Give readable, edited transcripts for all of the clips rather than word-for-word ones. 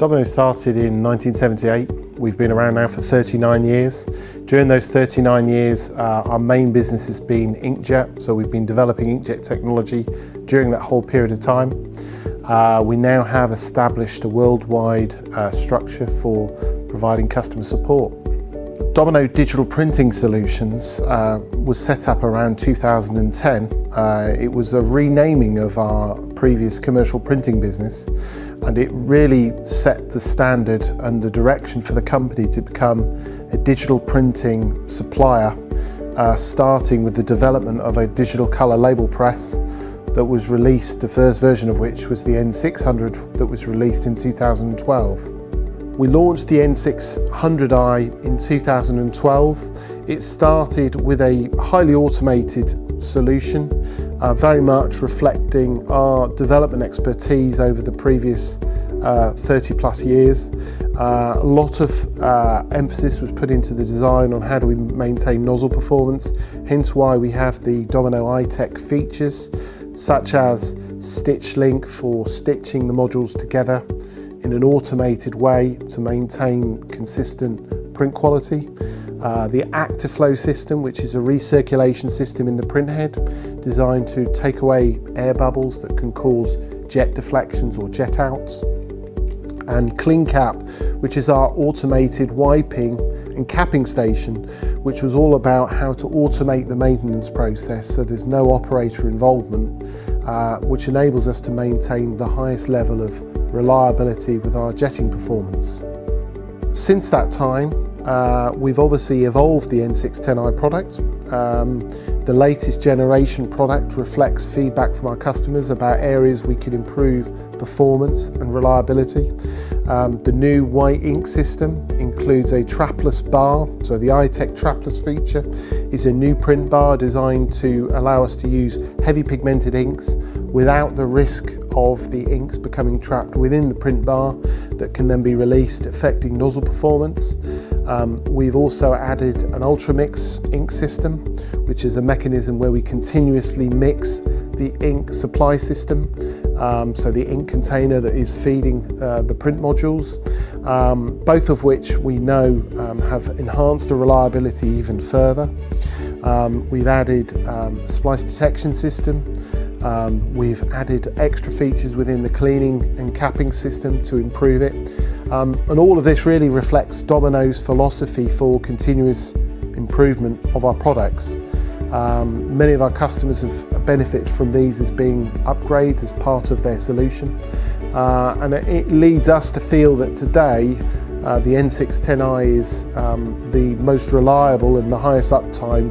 Domino started in 1978. We've been around now for 39 years. During those 39 years, our main business has been inkjet, so we've been developing inkjet technology during that whole period of time. We now have established a worldwide structure for providing customer support. Domino Digital Printing Solutions was set up around 2010. It was a renaming of our previous commercial printing business, and it really set the standard and the direction for the company to become a digital printing supplier, starting with the development of a digital label press that was released, the first version of which was the N600 that was released in 2012. We launched the N610i in 2012. It started with a highly automated solution, very much reflecting our development expertise over the previous 30 plus years. A lot of emphasis was put into the design on how do we maintain nozzle performance, hence why we have the Domino iTech features, such as Stitch Link for stitching the modules together in an automated way to maintain consistent print quality. The ActiFlow system, which is a recirculation system in the print head designed to take away air bubbles that can cause jet deflections or jet outs. And CleanCap, which is our automated wiping and capping station, which was all about how to automate the maintenance process so there's no operator involvement, which enables us to maintain the highest level of reliability with our jetting performance. Since that time, we've obviously evolved the N610i product. The latest generation product reflects feedback from our customers about areas we could improve performance and reliability. The new white ink system includes a trapless bar, so the iTech trapless feature is a new print bar designed to allow us to use heavy pigmented inks without the risk of the inks becoming trapped within the print bar that can then be released, affecting nozzle performance. We've also added an ultra mix ink system, which is a mechanism where we continuously mix the ink supply system, so the ink container that is feeding the print modules, both of which we know have enhanced the reliability even further. We've added a splice detection system. We've added extra features within the cleaning and capping system to improve it. And all of this really reflects Domino's philosophy for continuous improvement of our products. Many of our customers have benefited from these as being upgrades as part of their solution. And it leads us to feel that today the N610i is the most reliable and the highest uptime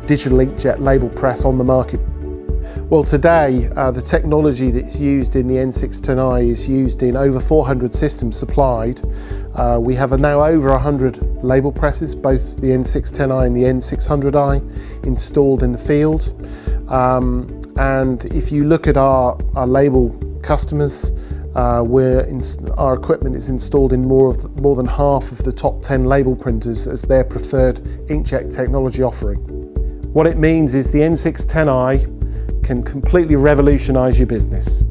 digital inkjet label press on the market. Well, today the technology that's used in the N610i is used in over 400 systems supplied. We have now over 100 label presses, both the N610i and the N600i, installed in the field. And if you look at our label customers, our equipment is installed in more than half of the top 10 label printers as their preferred inkjet technology offering. What it means is the N610i can completely revolutionize your business.